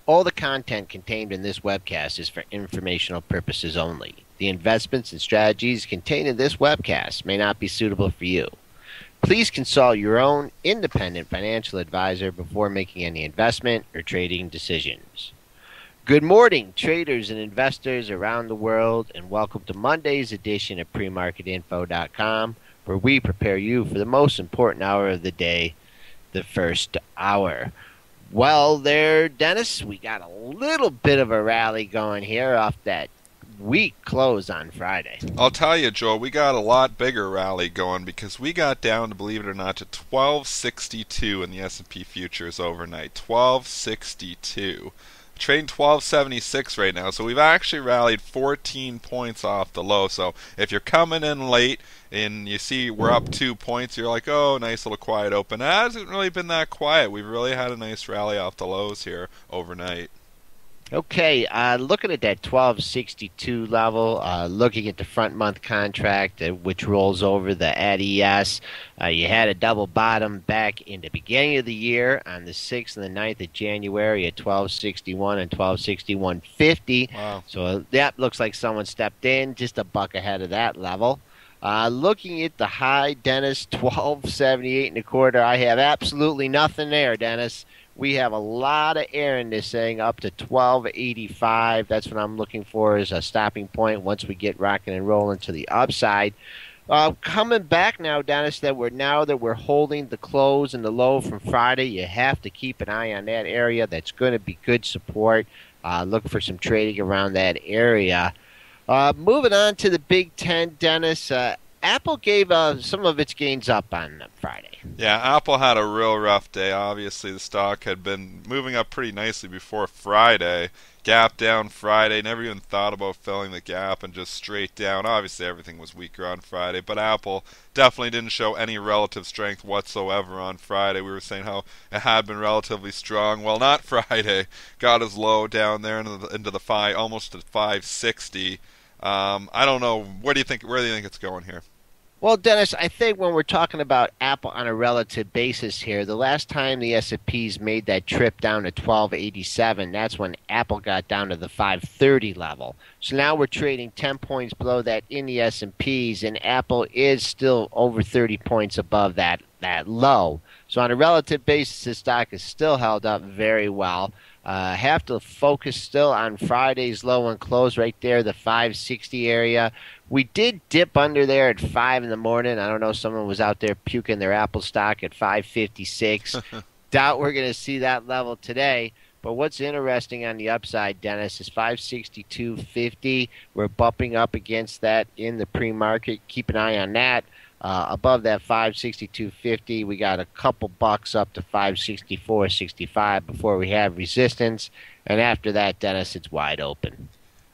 All the content contained in this webcast is for informational purposes only. The investments and strategies contained in this webcast may not be suitable for you. Please consult your own independent financial advisor before making any investment or trading decisions. Good morning, traders and investors around the world, and welcome to Monday's edition of PremarketInfo.com, where we prepare you for the most important hour of the day, the first hour. Well, there, Dennis, we got a little bit of a rally going here off that weak close on Friday. I'll tell you, Joel, we got a lot bigger rally going because we got down, to believe it or not, to 1262 in the S&P futures overnight. 1262. Trading 1276 right now, so we've actually rallied 14 points off the low. So if you're coming in late and you see we're up 2 points, you're like, oh, nice little quiet open. It hasn't really been that quiet. We've really had a nice rally off the lows here overnight. Okay, looking at that 1262 level, looking at the front month contract, which rolls over the ADS, you had a double bottom back in the beginning of the year on the 6th and the 9th of January at 1261 and 1261.50. Wow. So that looks like someone stepped in just a buck ahead of that level. Looking at the high, Dennis, 1278 and a quarter. I have absolutely nothing there, Dennis. We have a lot of air in this thing up to 1285. That's what I'm looking for as a stopping point once we get rocking and rolling to the upside. Coming back now, Dennis, that we're holding the close and the low from Friday, you have to keep an eye on that area. That's going to be good support. Look for some trading around that area. Moving on to the Big Ten, Dennis. Apple gave some of its gains up on Friday. Yeah, Apple had a real rough day. Obviously, the stock had been moving up pretty nicely before Friday. Gap down Friday. Never even thought about filling the gap and just straight down. Obviously, everything was weaker on Friday, but Apple definitely didn't show any relative strength whatsoever on Friday. We were saying how it had been relatively strong. Well, not Friday. Got as low down there into the five, almost to 560. I don't know. Where do you think it's going here? Well, Dennis, I think when we're talking about Apple on a relative basis here, the last time the S&Ps made that trip down to 1287, that's when Apple got down to the 530 level. So now we're trading 10 points below that in the S&Ps, and Apple is still over 30 points above that low. So on a relative basis, the stock is still held up very well. Have to focus still on Friday's low and close right there, the 560 area. We did dip under there at 5 in the morning. I don't know, someone was out there puking their Apple stock at 556. Doubt we're going to see that level today. But what's interesting on the upside, Dennis, is 562.50. We're bumping up against that in the pre-market. Keep an eye on that. Above that 562.50, we got a couple bucks up to 564.65 before we have resistance. And after that, Dennis, it's wide open.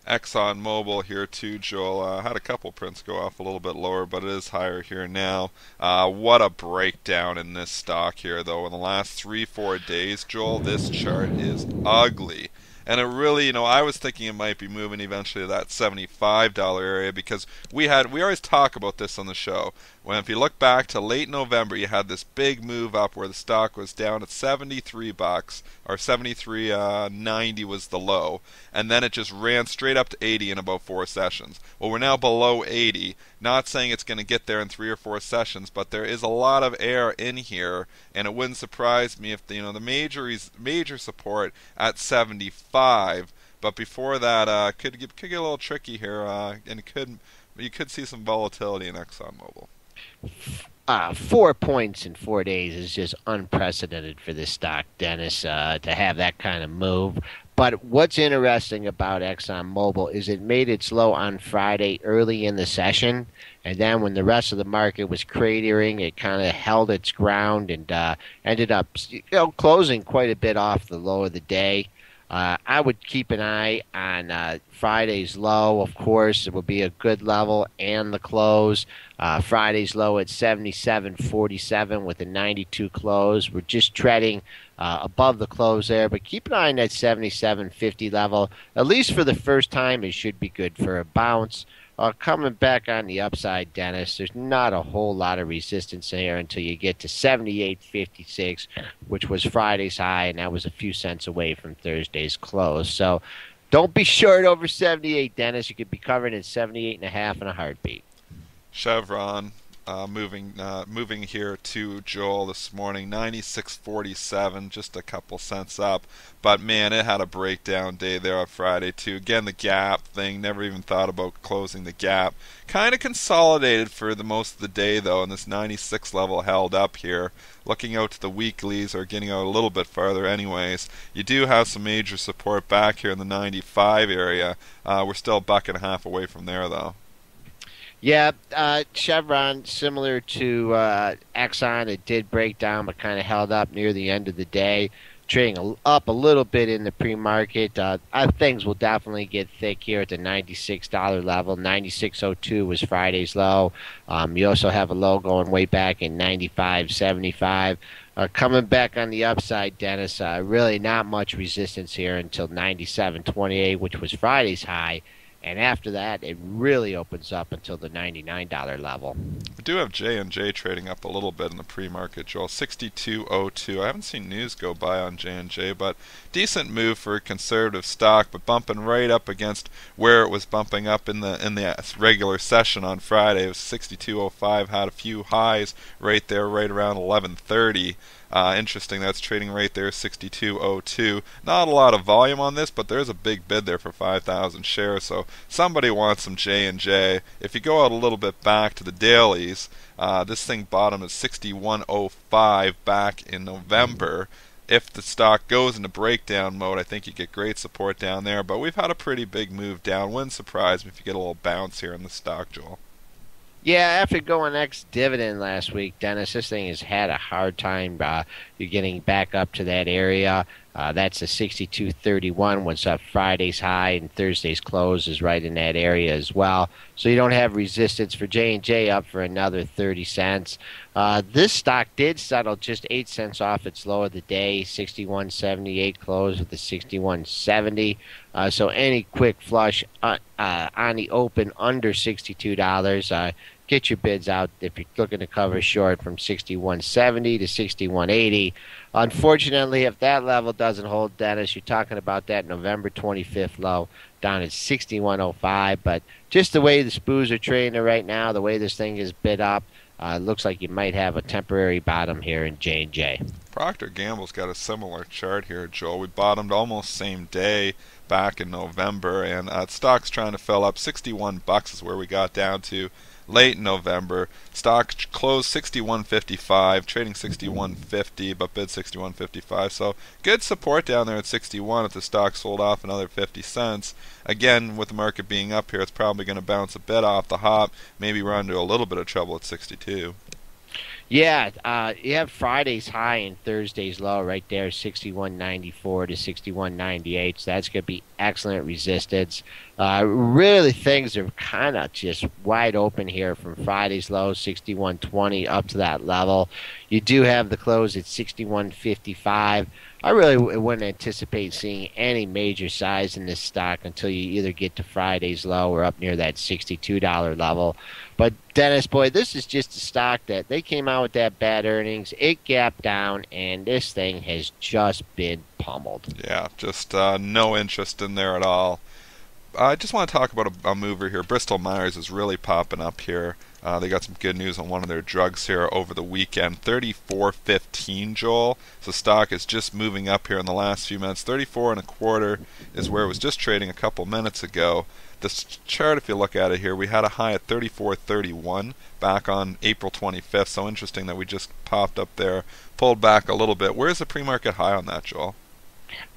ExxonMobil here too, Joel. Had a couple prints go off a little bit lower, but it is higher here now. What a breakdown in this stock here, though. In the last 3-4 days, Joel, this chart is ugly. And it really, I was thinking it might be moving eventually to that $75 area because we always talk about this on the show. When if you look back to late November, you had this big move up where the stock was down at 73 bucks or 73.90 was the low, and then it just ran straight up to 80 in about 4 sessions. Well, we're now below 80. Not saying it's going to get there in 3 or 4 sessions, but there is a lot of air in here, and it wouldn't surprise me if the major support at 75. But before that, could get a little tricky here, and you could see some volatility in ExxonMobil. 4 points in 4 days is just unprecedented for this stock, Dennis, to have that kind of move. But what's interesting about ExxonMobil is it made its low on Friday early in the session, and then when the rest of the market was cratering, it kind of held its ground and ended up closing quite a bit off the low of the day. I would keep an eye on Friday's low. Of course, it will be a good level, and the close. Friday's low at 77.47 with a 92 close. We're just treading above the close there, but keep an eye on that 77.50 level. At least for the first time, it should be good for a bounce. Coming back on the upside, Dennis, there's not a whole lot of resistance here until you get to 78.56, which was Friday's high, and that was a few cents away from Thursday's close. So don't be short over 78, Dennis. You could be covered in 78 and a half in a heartbeat. Chevron moving here to Joel this morning, 96.47, just a couple cents up. But man, it had a breakdown day there on Friday too. Again, the gap thing, never even thought about closing the gap. Kind of consolidated for the most of the day though, and this 96 level held up here. Looking out to the weeklies, or getting out a little bit farther anyways, you do have some major support back here in the 95 area. We're still a buck and a half away from there though. Yeah, Chevron, similar to Exxon, it did break down but kind of held up near the end of the day, trading up a little bit in the pre-market. Things will definitely get thick here at the $96 level. 96.02 was Friday's low. You also have a low going way back in 95.75. Coming back on the upside, Dennis, really not much resistance here until 97.28, which was Friday's high. And after that, it really opens up until the $99 level. We do have J&J trading up a little bit in the pre-market, Joel. 62.02. I haven't seen news go by on J&J, but decent move for a conservative stock, but bumping right up against where it was bumping up in the regular session on Friday. It was 62.05. Had a few highs right there, right around 11:30. Interesting, that's trading right there, 62.02. Not a lot of volume on this, but there's a big bid there for 5,000 shares, so somebody wants some J&J. If you go out a little bit back to the dailies, this thing bottomed at 61.05 back in November. If the stock goes into breakdown mode, I think you get great support down there, but we've had a pretty big move down. Wouldn't surprise me if you get a little bounce here in the stock, Joel. Yeah, after going ex-dividend last week, Dennis, this thing has had a hard time. You're getting back up to that area. That's a 62.31. What's up Friday's high and Thursday's close is right in that area as well. So you don't have resistance for J&J up for another 30 cents. This stock did settle just 8 cents off its low of the day, 61.78 close with the 61.70. So any quick flush on the open under $62. Get your bids out if you're looking to cover short from 61.70 to 61.80. Unfortunately, if that level doesn't hold, Dennis, you're talking about that November 25th low down at 61.05. But just the way the SPOOs are trading right now, the way this thing is bid up, looks like you might have a temporary bottom here in J&J. Procter Gamble's got a similar chart here, Joel. We bottomed almost same day back in November, and stock's trying to fill up. 61 bucks is where we got down to late in November. Stock closed 61.55, trading 61.50, but bid 61.55. So good support down there at 61 if the stock sold off another 50 cents. Again, with the market being up here, it's probably going to bounce a bit off the hop, maybe run into a little bit of trouble at 62. Yeah, you have Friday's high and Thursday's low right there, 61.94 to 61.98. So that's going to be excellent resistance. Really, things are kind of just wide open here from Friday's low, 61.20, up to that level. You do have the close at 61.55. I really wouldn't anticipate seeing any major size in this stock until you either get to Friday's low or up near that $62 level. But Dennis, boy, this is just a stock that they came out with that bad earnings. It gapped down, and this thing has just been pummeled. Yeah, just no interest in there at all. I just want to talk about a mover here. Bristol Myers is really popping up here. They got some good news on one of their drugs here over the weekend. 34.15, Joel. So stock is just moving up here in the last few minutes. 34 and a quarter is where it was just trading a couple minutes ago. This chart, if you look at it here, we had a high at 34.31 back on April 25th. So interesting that we just popped up there, pulled back a little bit. Where's the pre-market high on that, Joel?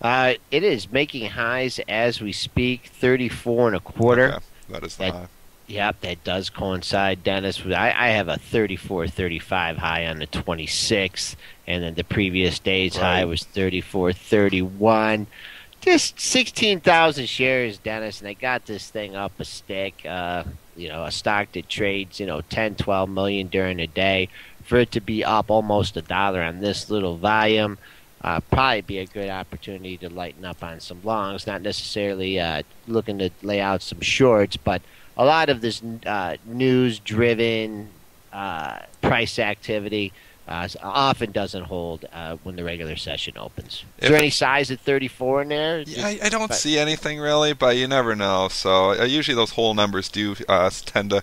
It is making highs as we speak, 34 and a quarter. Okay, that is the high. Yep, that does coincide, Dennis. I have a 34.35 high on the 26th, and then the previous day's high was 34.31. Just 16,000 shares, Dennis, and they got this thing up a stick. A stock that trades, 10, 12 million during a day. For it to be up almost $1 on this little volume, probably be a good opportunity to lighten up on some longs. Not necessarily looking to lay out some shorts, but a lot of this news-driven price activity often doesn't hold when the regular session opens. Is there If any size at 34 in there? Yeah, I don't see anything really, but you never know. So usually those whole numbers do tend to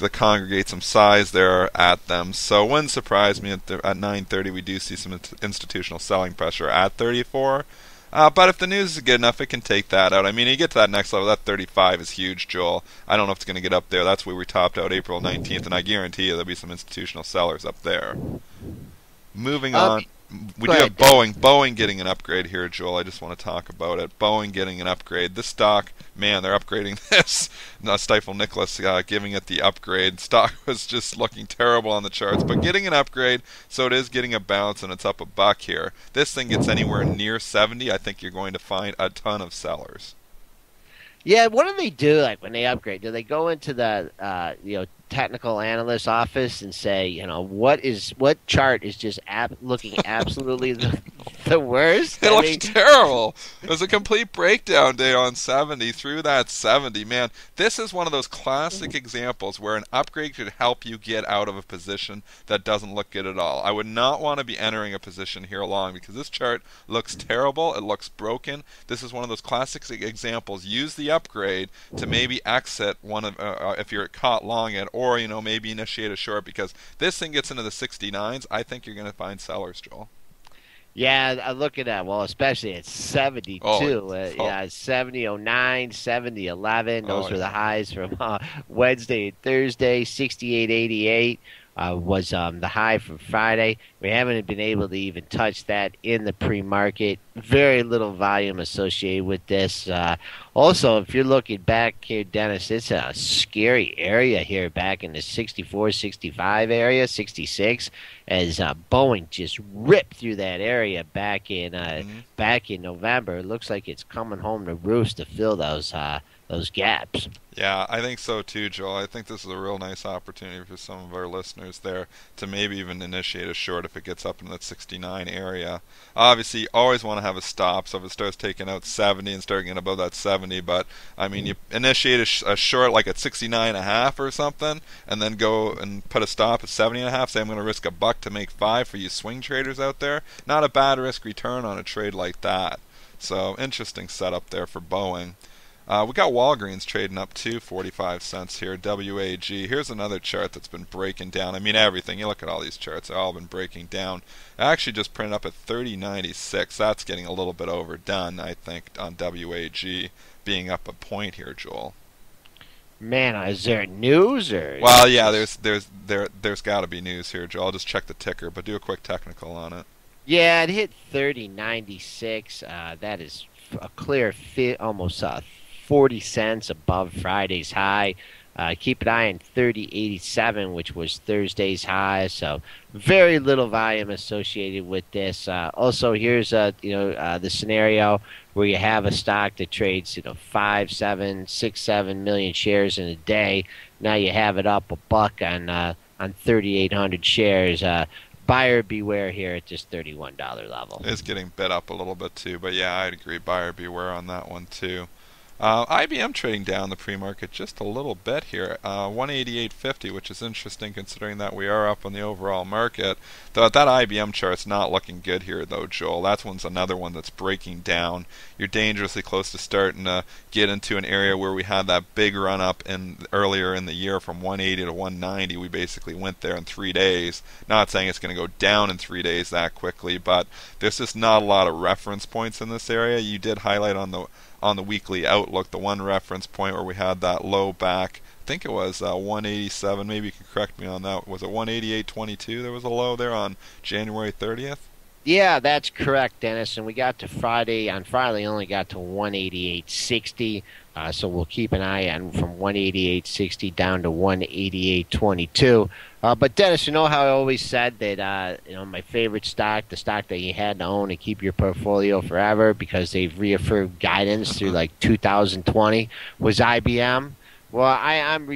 congregate some size there at them. So it wouldn't surprise me at 9:30 we do see some institutional selling pressure at 34. But if the news is good enough, it can take that out. I mean, you get to that next level, that 35 is huge, Joel. I don't know if it's going to get up there. That's where we topped out April 19th, and I guarantee you there'll be some institutional sellers up there. Moving Um, on, we Go do have ahead, Dennis. Boeing. Boeing getting an upgrade here, Joel. I just want to talk about it. Boeing getting an upgrade. This stock, man, they're upgrading this. Stifle Nicholas giving it the upgrade. Stock was just looking terrible on the charts, but getting an upgrade, so it is getting a bounce, and it's up $1 here. This thing gets anywhere near 70, I think you're going to find a ton of sellers. Yeah, what do they do like when they upgrade? Do they go into the technical analyst office and say, what chart is just looking absolutely the worst? It I looks mean, terrible. It was a complete breakdown day on 70 through that 70. Man, this is one of those classic examples where an upgrade could help you get out of a position that doesn't look good at all. I would not want to be entering a position here long because this chart looks terrible. It looks broken. This is one of those classic examples. Use the upgrade to maybe exit one of if you're caught long it, or maybe initiate a short because this thing gets into the 69s. I think you're going to find sellers, Joel. yeah, I look at that. Well, especially at Oh, 72. oh, Yeah, 70.09, 70.11. oh Those were the yeah. highs from Wednesday and Thursday. 68.88 was the high from Friday. We haven't been able to even touch that in the pre-market. Very little volume associated with this. Also, if you're looking back here, Dennis, it's a scary area here back in the 64, 65 area, 66, as Boeing just ripped through that area Mhm. back in November. It looks like it's coming home to roost to fill those gaps. Yeah, I think so too, Joel. I think this is a real nice opportunity for some of our listeners there to maybe even initiate a short if it gets up in that 69 area. Obviously, you always want to have a stop, so if it starts taking out 70 and starting getting above that 70, but I mean, you initiate a short like at 69.5 or something, and then go and put a stop at 70.5. Say I'm going to risk $1 to make 5 for you swing traders out there. Not a bad risk return on a trade like that. So interesting setup there for Boeing. We got Walgreens trading up to 45 cents here. WAG. Here's another chart that's been breaking down. I mean, everything. You look at all these charts, they've all been breaking down. It actually just printed up at 30.96. That's getting a little bit overdone, I think, on WAG being up a point here, Joel. Man, is there news or is Well, it yeah, just? there's got to be news here, Joel. I'll just check the ticker, but do a quick technical on it. Yeah, it hit 30.96. That is a clear fit, almost 40 cents above Friday's high. Keep an eye on 30.87, which was Thursday's high. So very little volume associated with this. Also, here's the scenario where you have a stock that trades 5, 7, 6, 7 million shares in a day. Now you have it up $1 on 3,800 shares. Buyer beware here at this $31 level. It's getting bid up a little bit too, but yeah, I'd agree. Buyer beware on that one too. IBM trading down the pre-market just a little bit here, 188.50, which is interesting considering that we are up on the overall market. Though that IBM chart's not looking good here, though, Joel. That one's another one that's breaking down. You're dangerously close to starting to get into an area where we had that big run up earlier in the year from 180 to 190. We basically went there in 3 days. Not saying it's going to go down in 3 days that quickly, but there's just not a lot of reference points in this area. You did highlight on the weekly outlook, the one reference point where we had that low back. I think it was 187. Maybe you can correct me on that. Was it 188.22? There was a low there on January 30th. Yeah, that's correct, Dennis. And we got to Friday. On Friday, only got to 188.60. So we'll keep an eye on from 188.60 down to 188.22. But Dennis, you know how I always said that my favorite stock, the stock that you had to own and keep your portfolio forever because they've reaffirmed guidance through like 2020 was IBM. Well, I am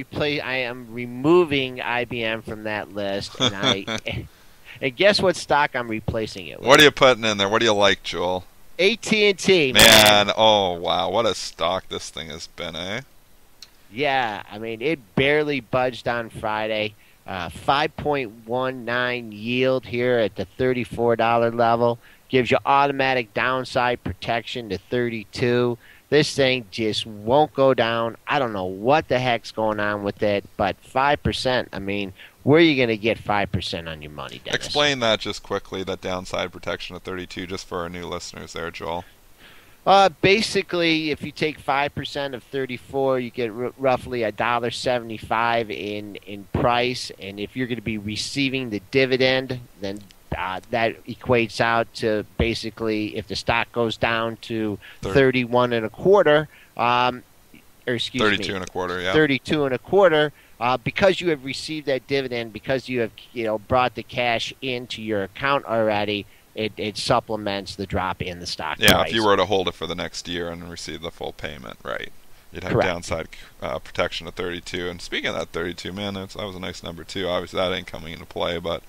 removing IBM from that list, and And guess what stock I'm replacing it What with? are you putting in there? What do you like, Joel? AT&T, man. Man, oh wow, what a stock this thing has been, eh? Yeah, I mean, it barely budged on Friday. 5.19 yield here at the $34 level gives you automatic downside protection to 32. This thing just won't go down. I don't know what the heck's going on with it, but 5%, I mean, where are you going to get 5% on your money, Dennis? Explain that just quickly, that downside protection of 32, just for our new listeners there, Joel. Basically, if you take 5% of 34, you get roughly $1.75 in price, and if you're going to be receiving the dividend, then that equates out to basically if the stock goes down to 31 and a quarter, or excuse 32 me, and a quarter, yeah. 32 and a quarter. Because you have received that dividend, because you have brought the cash into your account already, it supplements the drop in the stock Yeah, if price. you were to hold it for the next year and receive the full payment, right? You'd have Correct. downside protection of 32. And speaking of that 32, man, that was a nice number too. Obviously, that ain't coming into play, but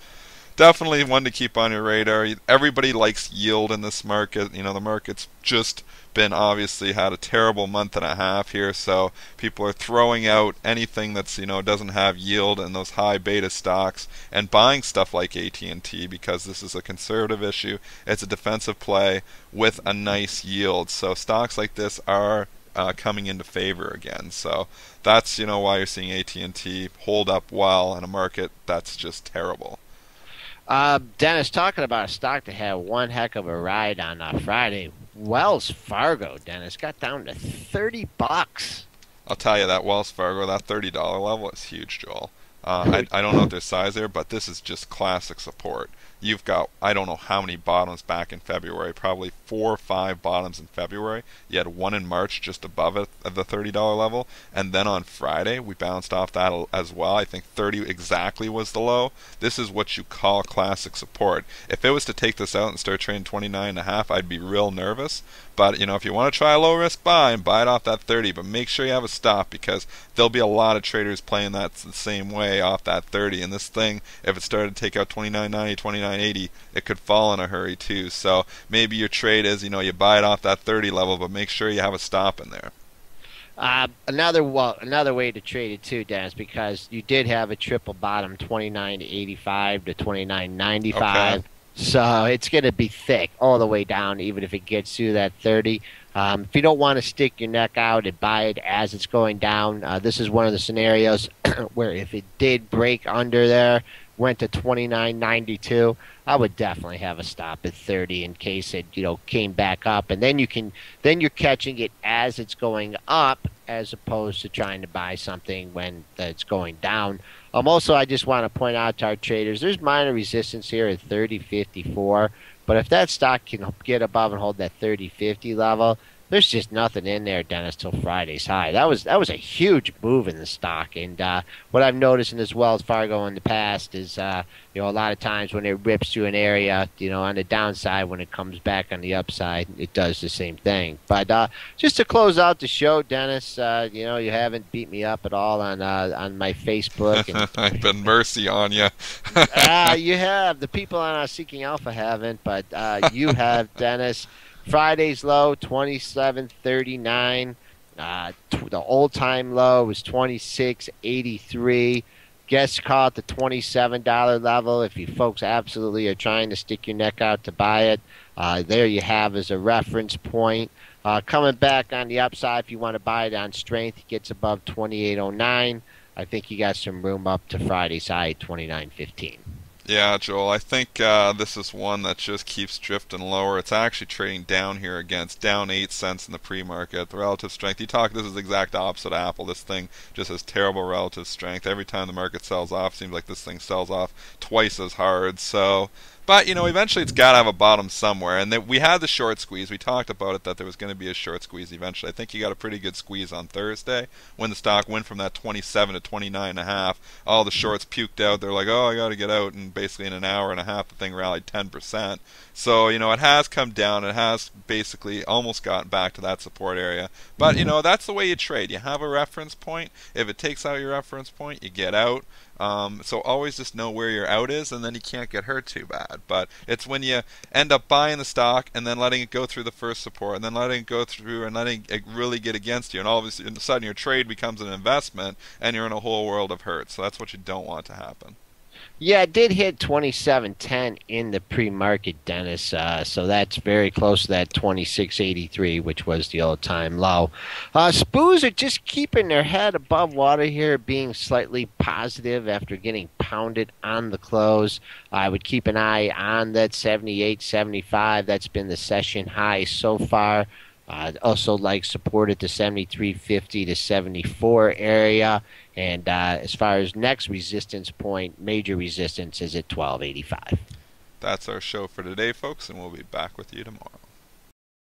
definitely one to keep on your radar. Everybody likes yield in this market. The market's just been obviously had a terrible month and a half here, so people are throwing out anything that's doesn't have yield and those high beta stocks and buying stuff like AT&T because this is a conservative issue. It's a defensive play with a nice yield. So stocks like this are coming into favor again. So that's why you're seeing AT&T hold up well in a market that's just terrible. Dennis, talking about a stock that had one heck of a ride on Friday, Wells Fargo, Dennis, got down to $30. I'll tell you that Wells Fargo, that $30 level is huge, Joel. I don't know if there's size there, but this is just classic support. You've got, I don't know how many bottoms back in February, probably 4 or 5 bottoms in February. You had one in March just above it at the $30 level. And then on Friday, we bounced off that as well. I think 30 exactly was the low. This is what you call classic support. If it was to take this out and start trading 29.5, I'd be real nervous. But if you want to try a low risk buy and buy it off that 30, but make sure you have a stop because there'll be a lot of traders playing that the same way off that 30. And this thing, if it started to take out 29.90, 29.80, it could fall in a hurry too. So maybe your trade is, you buy it off that 30 level, but make sure you have a stop in there. Another way to trade it too, Dennis, because you did have a triple bottom 29.85 to 29.95. Okay. So it's going to be thick all the way down, even if it gets through that 30. If you don't want to stick your neck out and buy it as it's going down, this is one of the scenarios where if it did break under there, went to 29.92, I would definitely have a stop at 30 in case it came back up, and then you're catching it as it's going up as opposed to trying to buy something when it's going down. Also, I just want to point out to our traders, there's minor resistance here at 30.54, but if that stock can get above and hold that 30.50 level, there's just nothing in there, Dennis, till Friday's high. That was a huge move in the stock, and what I've noticed in this Wells Fargo in the past is a lot of times when it rips through an area, on the downside, when it comes back on the upside, it does the same thing. But just to close out the show, Dennis, you haven't beat me up at all on my Facebook, and I've been mercy on you. you have. The people on Seeking Alpha haven't, but you have, Dennis. Friday's low, 27.39. The all-time low was 26.83. Guess call at the $27 level if you folks absolutely are trying to stick your neck out to buy it. There you have as a reference point. Coming back on the upside, if you want to buy it on strength, it gets above 28.09. I think you got some room up to Friday's high at 29.15. Yeah, Joel, I think this is one that just keeps drifting lower. It's actually trading down here against down 8 cents in the pre-market. The relative strength, this is the exact opposite of Apple. This thing just has terrible relative strength. Every time the market sells off, seems like this thing sells off twice as hard. So But eventually it's got to have a bottom somewhere. And then we had the short squeeze. We talked about it that there was going to be a short squeeze eventually. I think you got a pretty good squeeze on Thursday when the stock went from that 27 to 29 and a half. All the shorts puked out. They're like, "Oh, I got to get out." And basically in an hour and a half, the thing rallied 10%. So it has come down. It has basically almost gotten back to that support area. But that's the way you trade. You have a reference point. If it takes out your reference point, you get out. So always just know where your out is, and then you can't get hurt too bad. But it's when you end up buying the stock and then letting it go through the first support, and then letting it go through and letting it really get against you, and all of a sudden your trade becomes an investment, and you're in a whole world of hurt. So that's what you don't want to happen. Yeah, it did hit 27.10 in the pre-market, Dennis. So that's very close to that 26.83, which was the all-time low. SPOOs are just keeping their head above water here, being slightly positive after getting pounded on the close. I would keep an eye on that 78.75. That's been the session high so far. Also like support at the 73.50 to 74 area. And as far as next resistance point, major resistance is at 12.85. That's our show for today, folks, and we'll be back with you tomorrow.